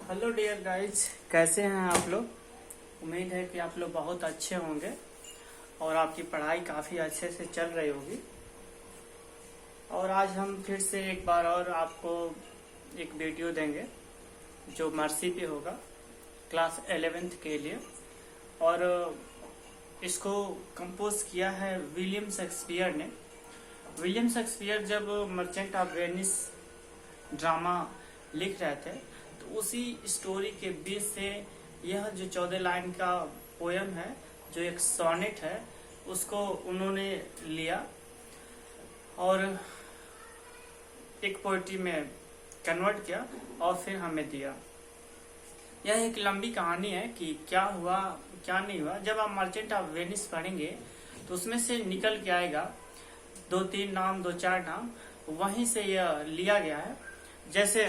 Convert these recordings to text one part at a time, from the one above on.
Hello dear guys, कैसे हैं आप लोग। उम्मीद है कि आप लोग बहुत अच्छे होंगे और आपकी पढ़ाई काफ़ी अच्छे से चल रही होगी। और आज हम फिर से एक बार और आपको एक वीडियो देंगे जो मर्सी पे होगा क्लास 11th के लिए। और इसको कंपोज किया है विलियम शेक्सपियर ने। विलियम शेक्सपियर जब मर्चेंट ऑफ वेनिस ड्रामा लिख रहे थे तो उसी स्टोरी के बीच से यह जो 14 लाइन का पोयम है, जो एक सोनेट है, उसको उन्होंने लिया और एक पोएट्री में कन्वर्ट किया और फिर हमें दिया। यह एक लंबी कहानी है कि क्या हुआ क्या नहीं हुआ। जब आप मर्चेंट ऑफ वेनिस पढ़ेंगे तो उसमें से निकल के आएगा 2-3 नाम, 2-4 नाम, वहीं से यह लिया गया है। जैसे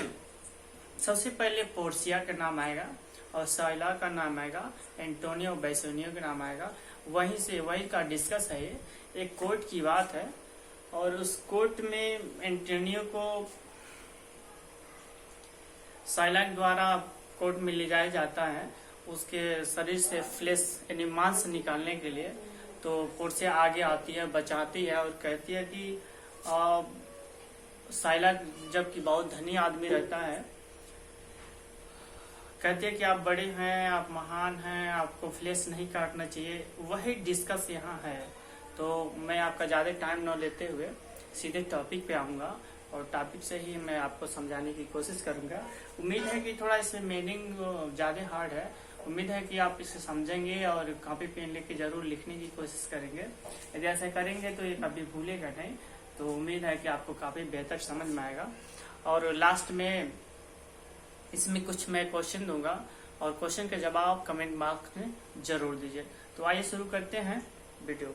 सबसे पहले पोर्सिया का नाम आएगा और साइला का नाम आएगा, एंटोनियो बेसोनियो का नाम आएगा। वहीं का डिस्कस है। ये एक कोर्ट की बात है और उस कोर्ट में एंटोनियो को साइला द्वारा कोर्ट में ले जाया जाता है उसके शरीर से फ्लेश यानी मांस निकालने के लिए। तो पोर्सिया आगे आती है, बचाती है और कहती है कि साइला जबकि बहुत धनी आदमी रहता है, कहते हैं कि आप बड़े हैं, आप महान हैं, आपको फ्लेश नहीं काटना चाहिए। वही डिस्कस यहाँ है। तो मैं आपका ज़्यादा टाइम न लेते हुए सीधे टॉपिक पे आऊँगा और टॉपिक से ही मैं आपको समझाने की कोशिश करूँगा। उम्मीद है कि थोड़ा इसमें मीनिंग ज़्यादा हार्ड है। उम्मीद है कि आप इसे समझेंगे और कॉपी पेन लेके जरूर लिखने की कोशिश करेंगे। यदि ऐसा करेंगे तो ये कभी भूलेगा नहीं। तो उम्मीद है कि आपको काफ़ी बेहतर समझ में आएगा। और लास्ट में इसमें कुछ मैं क्वेश्चन दूंगा और क्वेश्चन का जवाब कमेंट बॉक्स में जरूर दीजिए। तो आइए शुरू करते हैं वीडियो।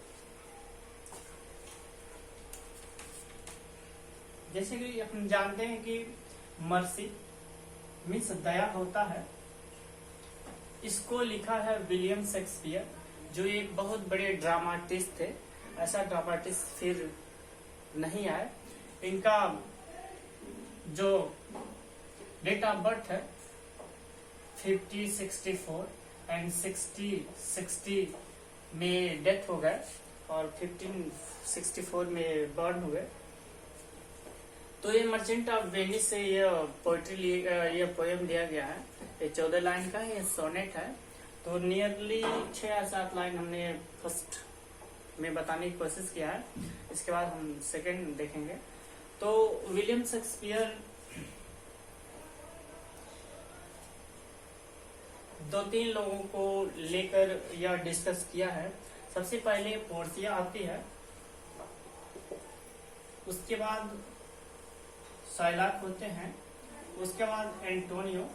जैसे कि हम जानते हैं कि मर्सी मीन्स दया होता है। इसको लिखा है विलियम शेक्सपियर, जो एक बहुत बड़े ड्रामाटिस्ट थे। ऐसा ड्रामाटिस्ट फिर नहीं आए। इनका जो डेट ऑफ बर्थ है 5064 एंड 60 में डेथ हो गए और 1564 में बर्न हुए। तो ये मर्चेंट ऑफ वेनिस से ये पोएट्री ये पोएम दिया गया है। ये 14 लाइन का है, ये सोनेट है। तो नियरली 6 या 7 लाइन हमने फर्स्ट में बताने की कोशिश किया है। इसके बाद हम सेकंड देखेंगे। तो विलियम शेक्सपियर 2-3 लोगों को लेकर यह डिस्कस किया है। सबसे पहले पोर्सिया आती है, उसके बाद साइलाक होते हैं, उसके बाद एंटोनियो।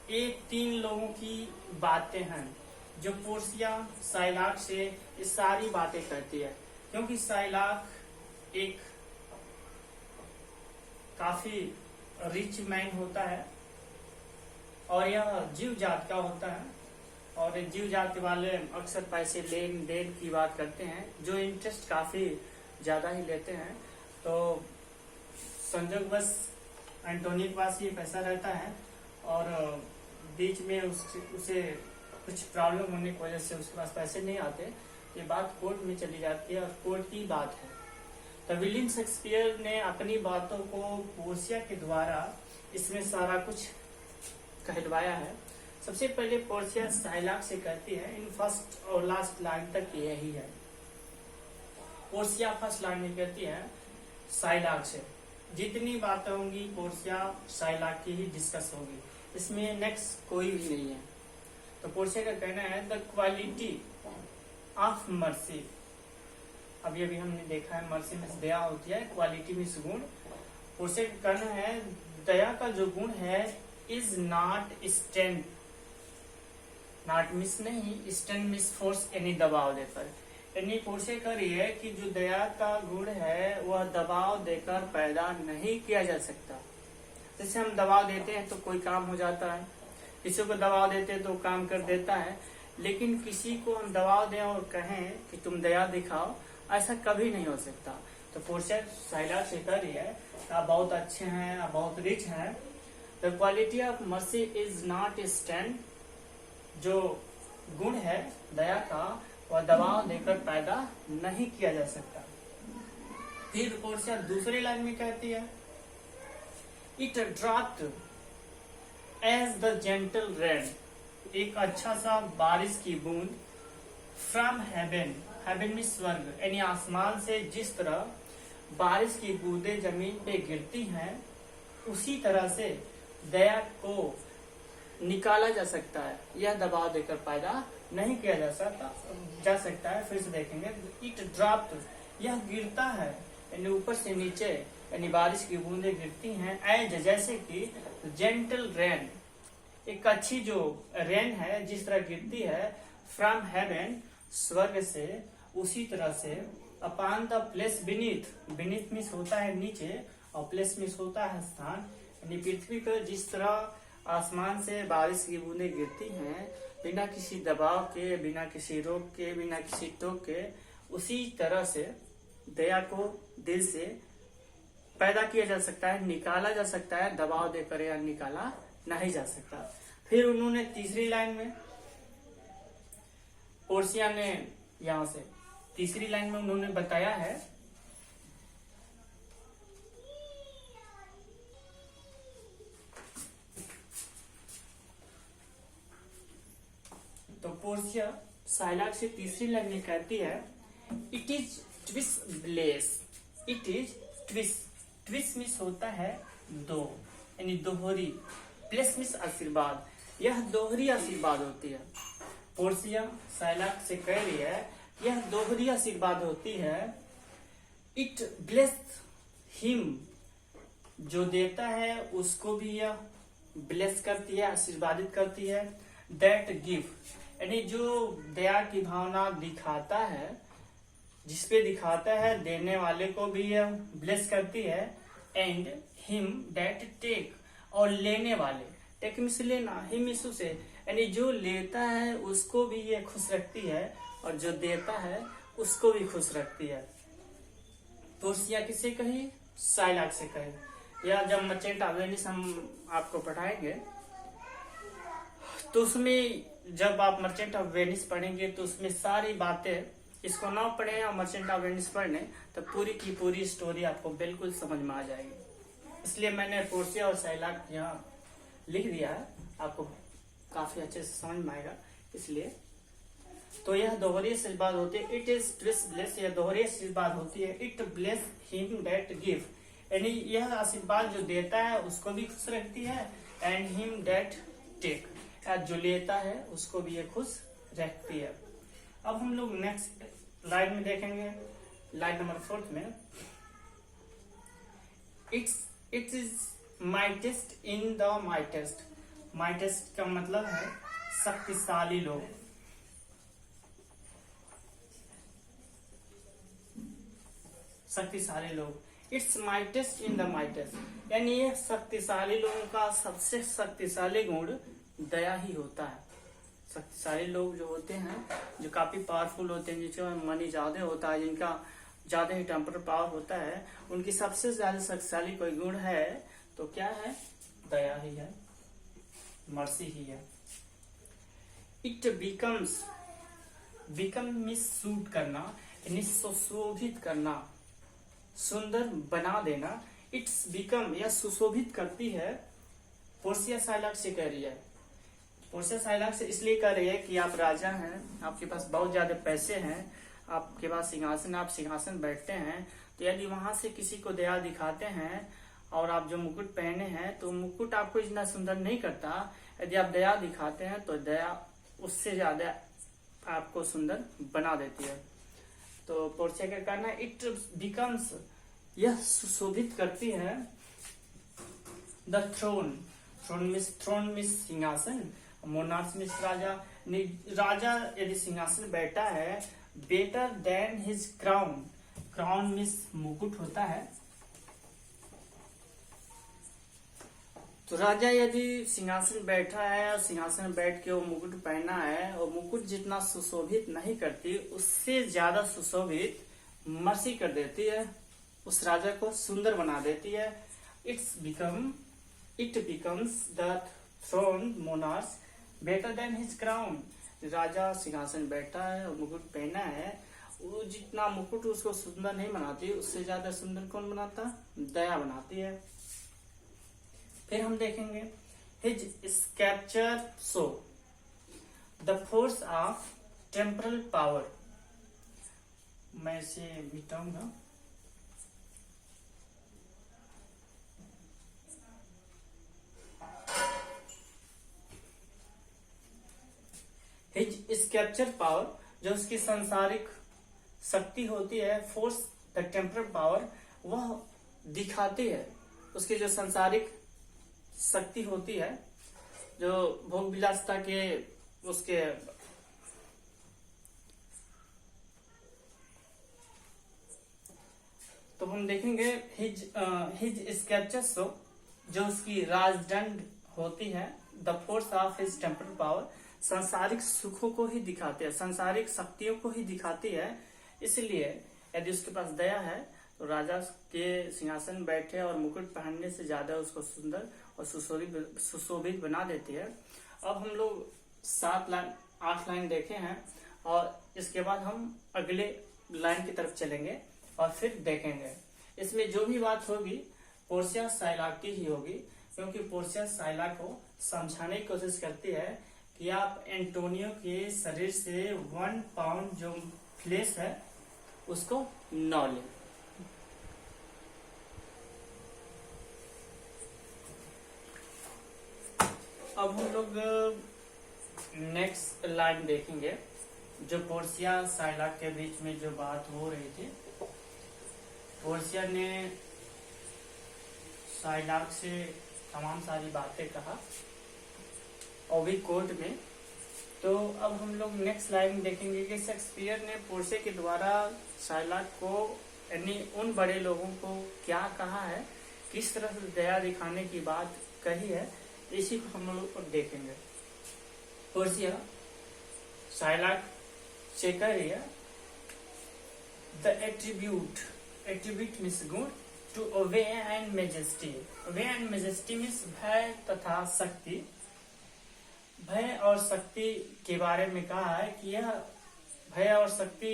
ये 3 लोगों की बातें हैं जो पोर्सिया साइलाक से ये सारी बातें करती है। क्योंकि साइलाक एक काफी रिच मैन होता है और यह जीव जात का होता है। और जीव जात वाले अक्सर पैसे लेन देन की बात करते हैं, जो इंटरेस्ट काफी ज्यादा ही लेते हैं। तो संयोगवश एंटोनियो के पास ये पैसा रहता है और बीच में उसे कुछ प्रॉब्लम होने की वजह से उसके पास पैसे नहीं आते। ये बात कोर्ट में चली जाती है और कोर्ट की बात है। तो विलियम शेक्सपियर ने अपनी बातों को पोर्सिया के द्वारा इसमें सारा कुछ कहलवाया है। सबसे पहले पोर्सिया साइलाक से कहती है, इन फर्स्ट और लास्ट लाइन तक यही है। पोर्सिया फर्स्ट लाइन में कहती है साइलाक से। जितनी बातें होंगी पोर्सिया साइलाक की ही डिस्कस होगी, इसमें नेक्स्ट कोई भी नहीं है। तो पोर्सिया का कहना है द क्वालिटी ऑफ मर्सी। अभी हमने देखा है मर्सी में दया होती है, क्वालिटी मीन्स गुण। पोर्सिया का कहना है दया का जो गुण है is not stand, not miss नहीं, स्टैंड मिस फोर्स यानी दबाव देकर। यानी पोर्सिया कह रही है कि जो दया का गुण है वह दबाव देकर पैदा नहीं किया जा सकता। जैसे हम दबाव देते हैं तो कोई काम हो जाता है, किसी को दबाव देते हैं तो काम कर देता है, लेकिन किसी को हम दबाव दें और कहें कि तुम दया दिखाओ, ऐसा कभी नहीं हो सकता। तो पोर्शिया साइलाक से कह रही है आप बहुत अच्छे हैं, आप बहुत रिच हैं। The quality of mercy is not a stand, जो गुण है दया का वह दबाव देकर पैदा नहीं किया जा सकता। फिर पोर्शिया दूसरी लाइन में कहती है it dropped as the gentle rain, एक अच्छा सा बारिश की बूंद, फ्रॉम हेवन, हेवन में स्वर्ग यानी आसमान से जिस तरह बारिश की बूंदें जमीन पे गिरती हैं उसी तरह से दया को निकाला जा सकता है, यह दबाव देकर पैदा नहीं किया जा सकता है। फिर से देखेंगे इट ड्रॉप्ड, यह गिरता है यानी ऊपर से नीचे यानी बारिश की बूंदें गिरती हैं, एज जैसे कि जेंटल रेन, एक अच्छी जो रेन है जिस तरह गिरती है, फ्रॉम हेवन, स्वर्ग से, उसी तरह से upon the place beneath, beneath miss होता है नीचे और प्लेस मिस होता है स्थान, यानी पृथ्वी पर जिस तरह आसमान से बारिश की बूंदें गिरती हैं बिना किसी दबाव के, बिना किसी रोक के, बिना किसी टोक के, उसी तरह से दया को दिल से पैदा किया जा सकता है, निकाला जा सकता है, दबाव देकर या निकाला नहीं जा सकता। फिर उन्होंने तीसरी लाइन में पोर्शिया ने यहां से तीसरी लाइन में उन्होंने बताया है तो पोर्शिया साइलाक से तीसरी लाइन में कहती है it is twice bless, it is twice, twice miss होता है दो यानी दोहरी, प्लेस मिस आशीर्वाद, यह दोहरी आशीर्वाद होती है। पोर्शिया साइलाक से कह रही है यह दोहरी आशीर्वाद होती है। इट ब्लेस हिम, जो देता है उसको भी यह ब्लेस करती है, आशीर्वादित करती है। दैट गिव, यानी जो दया की भावना दिखाता है, जिसपे दिखाता है, देने वाले को भी यह ब्लेस करती है। एंड हिम दैट टेक, और लेने वाले, टेक मिस लेना, हिम मिसु से, यानी जो लेता है उसको भी ये खुश रखती है और जो देता है उसको भी खुश रखती है। पोर्शिया किसे कही? साइलाक से कही। या जब मर्चेंट ऑफ वेनिस हम आपको पढ़ाएंगे तो उसमें जब आप मर्चेंट ऑफ वेनिस पढ़ेंगे तो उसमें सारी बातें, इसको ना पढ़े या मर्चेंट ऑफ वेनिस पढ़ने तो पूरी की पूरी स्टोरी आपको बिल्कुल समझ में आ जाएगी। इसलिए मैंने पोर्शिया और साइलाक यहाँ लिख दिया है, आपको काफी अच्छे से समझ में आएगा। इसलिए तो यह दोहरी आशीर्वाद होती है। इट इज ट्विस ब्लेस, यह दोहरी आशीर्वाद होती है। It bless him that give, यानी यह आशीर्वाद जो देता है उसको भी खुश रखती है। एंड हिम दैट टेक, जो लेता है उसको भी ये खुश रखती है। अब हम लोग नेक्स्ट लाइन में देखेंगे, लाइन नंबर 4 में it is mightiest in the mightiest. Mightiest का मतलब है शक्तिशाली लोग, शक्तिशाली लोग। It's mightiest in the mightiest, यानी ये शक्तिशाली लोगों का सबसे शक्तिशाली गुण दया ही होता है। शक्तिशाली लोग जो होते हैं, जो काफी पावरफुल होते हैं, जिनके मनी ज्यादा होता है, जिनका ज्यादा ही टेम्पर पावर होता है, उनकी सबसे ज्यादा शक्तिशाली कोई गुण है तो क्या है? दया ही है, मर्सी ही है। It becomes, become miss suit करना यानी सुशोभित करना, सुंदर बना देना। इट्स बिकम, यह सुशोभित करती है। पोर्शिया साइलाक से कह रही है, पोर्शिया साइलाक से इसलिए कह रही है कि आप राजा हैं, आपके पास बहुत ज्यादा पैसे हैं, आपके पास सिंहासन, आप सिंहासन बैठते हैं, तो यदि वहां से किसी को दया दिखाते हैं और आप जो मुकुट पहने हैं तो मुकुट आपको इतना सुंदर नहीं करता। यदि आप दया दिखाते हैं तो दया उससे ज्यादा आपको सुंदर बना देती है। तो पोर्शिया का कहना है इट बिकम्स, यह सुशोभित करती है। द थ्रोन, थ्रोन मिस सिंहासन, मोनार्च मिस राजा। राजा यदि सिंहासन बैठा है, better than his crown, crown miss मुकुट होता है। तो राजा यदि सिंहासन बैठा है और सिंहासन बैठ के वो मुकुट पहना है और मुकुट जितना सुशोभित नहीं करती, उससे ज्यादा सुशोभित मर्सी कर देती है। उस राजा को सुंदर बना देती है। It becomes the throned monarch better than his crown. राजा सिंहासन बैठा है और मुकुट पहना है, वो जितना मुकुट उसको सुंदर नहीं बनाती, उससे ज्यादा सुंदर कौन बनाता? दया बनाती है। फिर हम देखेंगे his sceptre show the force of temporal power. मैं इसे मिटाऊंगा। हिज स्कैप्चर पावर, जो उसकी सांसारिक शक्ति होती है, फोर्स द टेम्परल पावर, वह दिखाती है उसकी जो सांसारिक शक्ति होती है, जो भोग विलासता के उसके तो हम देखेंगे हिज स्कैप्चर शो, जो उसकी राजदंड होती है, the force of his temporal power, सांसारिक सुखों को ही दिखाते हैं, सांसारिक शक्तियों को ही दिखाती है। इसलिए यदि उसके पास दया है तो राजा के सिंहासन बैठे और मुकुट पहनने से ज्यादा उसको सुंदर और सुशोभित बना देती है। अब हम लोग 8 लाइन देखे हैं और इसके बाद हम अगले लाइन की तरफ चलेंगे और फिर देखेंगे। इसमें जो भी बात होगी पोर्शिया साइलाक की ही होगी, क्योंकि पोर्शिया साइलाक को समझाने की कोशिश करती है कि आप एंटोनियो के शरीर से 1 पाउंड जो फ्लेश है उसको न लें। अब हम लोग नेक्स्ट लाइन देखेंगे, जो पोर्शिया साइलाक के बीच में जो बात हो रही थी। पोर्शिया ने साइलाक से तमाम सारी बातें कहा और भी कोर्ट में। तो अब हम लोग नेक्स्ट लाइन देखेंगे कि शेक्सपियर ने पोर्शिया के द्वारा साइलाक को यानी उन बड़े लोगों को क्या कहा है, किस तरह से दया दिखाने की बात कही है, इसी को हम लोग देखेंगे। पोर्शिया साइलाक से कह रही है the attribute means good to awe and majesty. Awe and majesty means भय तथा शक्ति। भय और शक्ति के बारे में कहा है कि यह भय और शक्ति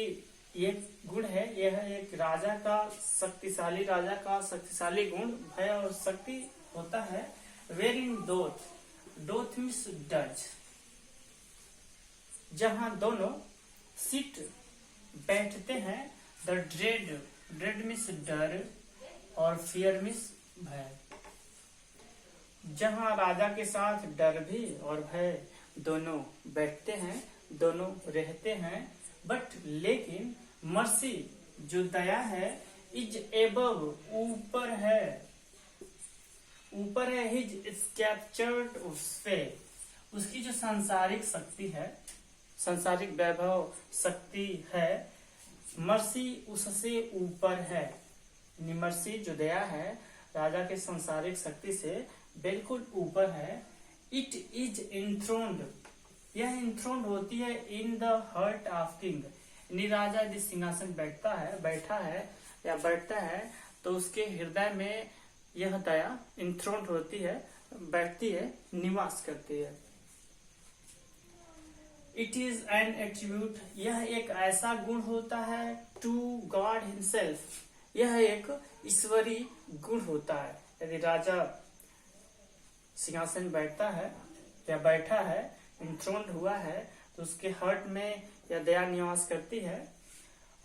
ये गुण है, यह एक राजा का शक्तिशाली गुण भय और शक्ति होता है। वेरिंग डोथ मीन्स डज, जहां दोनों सिट बैठते हैं। द ड्रेड मीन्स डर और फियर मीन्स भय। जहां राजा के साथ डर भी और भय दोनों बैठते हैं, दोनों रहते हैं। बट लेकिन मर्सी जो दया है इज एबव ऊपर है हिज स्कैप्चर्ड उससे, उसकी जो सांसारिक शक्ति है, सांसारिक वैभव शक्ति है, मर्सी उससे ऊपर है। मर्सी जो दया है राजा के सांसारिक शक्ति से बिल्कुल ऊपर है। इट इज इंथ्रोन्ड, यह इंथ्रोन्ड होती है in the heart of king. यानी राजा यदि सिंहासन बैठा है या बैठता है तो उसके हृदय में यह दया इंथ्रोन्ड होती है, बैठती है, निवास करती है। इट इज एन एट्रीब्यूट, यह एक ऐसा गुण होता है टू गॉड हिमसेल्फ, यह एक ईश्वरीय गुण होता है। यदि राजा सिंहासन बैठता है या बैठा है, इंथ्रोन्ड हुआ है, तो उसके हार्ट में यह दया निवास करती है।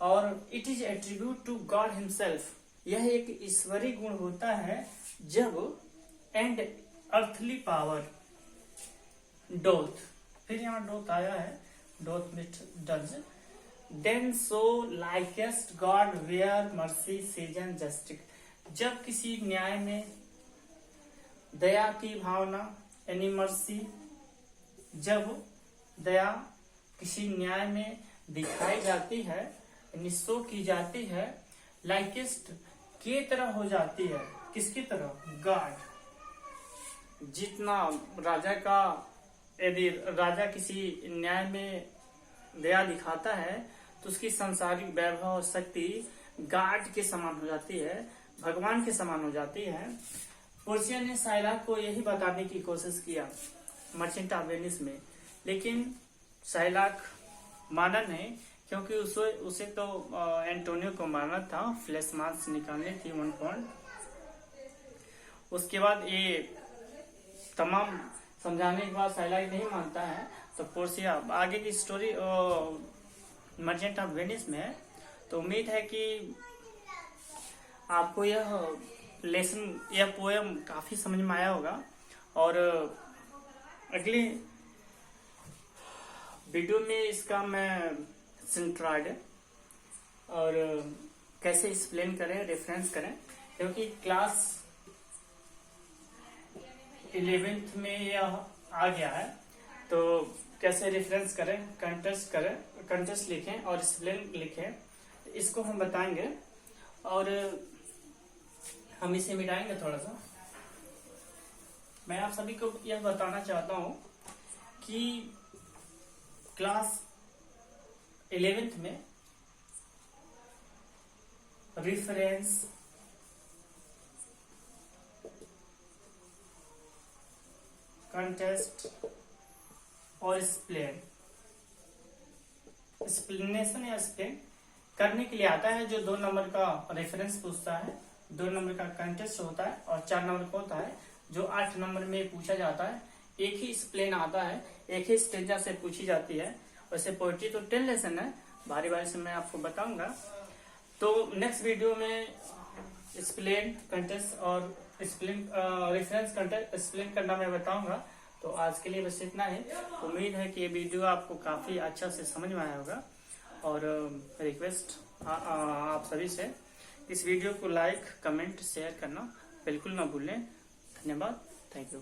और it is attribute to God himself, यह एक ईश्वरीय गुण होता है जब एंड अर्थली पावर डोथ, फिर यहाँ डोथ आया है, doth means does, then show likest God where mercy seasons justice, जब किसी न्याय में दया की भावना यानी मर्सी, जब दया किसी न्याय में दिखाई जाती है यानी शो की जाती है, लाइकेस्ट के तरह हो जाती है, किसकी तरह? गॉड। जितना राजा का, यदि राजा किसी न्याय में दया दिखाता है तो उसकी सांसारिक वैभव और शक्ति गॉड के समान हो जाती है, भगवान के समान हो जाती है। पोर्शिया ने शाइलाक को यही बताने की कोशिश किया मर्चेंट ऑफ वेनिस में, लेकिन शाइलाक माना नहीं, क्योंकि उसे तो एंटोनियो को मारना था, फ्लैश मार्क्स निकालनी थी 1 पॉइंट। उसके बाद ये तमाम समझाने के बाद शाइलाक नहीं मानता है, तो पोर्शिया आगे की स्टोरी मर्चेंट ऑफ वेनिस में है। तो उम्मीद है कि आपको यह लेसन, यह पोएम काफी समझ में आया होगा। और अगले वीडियो में इसका मैं सेंट्रॉइड और कैसे एक्सप्लेन करें, रेफरेंस करें, क्योंकि क्लास 11th में यह आ गया है, तो कैसे रेफरेंस करें, कंटेस्ट लिखें और एक्सप्लेन लिखें, इसको हम बताएंगे। और हम इसे मिटाएंगे थोड़ा सा। मैं आप सभी को यह बताना चाहता हूं कि क्लास 11th में रेफरेंस, कंटेस्ट और एक्सप्लेनेशन या एक्सप्लेन करने के लिए आता है, जो 2 नंबर का रेफरेंस पूछता है, 2 नंबर का कंटेस्ट होता है और 4 नंबर का होता है जो 8 नंबर में पूछा जाता है। एक ही एक्सप्लेन आता है, एक ही स्टेंजा से पूछी जाती है। वैसे पोएट्री तो 10 लेसन है, बारी बारी से मैं आपको बताऊंगा। तो नेक्स्ट वीडियो में एक्सप्लेन, कंटेस्ट और एक्सप्लेन, रेफरेंस, कंटेस्ट, एक्सप्लेन करना मैं बताऊंगा। तो आज के लिए बस इतना है। उम्मीद है कि ये वीडियो आपको काफी अच्छा से समझ में आया होगा। और रिक्वेस्ट आप सभी से, इस वीडियो को लाइक, कमेंट, शेयर करना बिल्कुल ना भूलें। धन्यवाद, थैंक यू।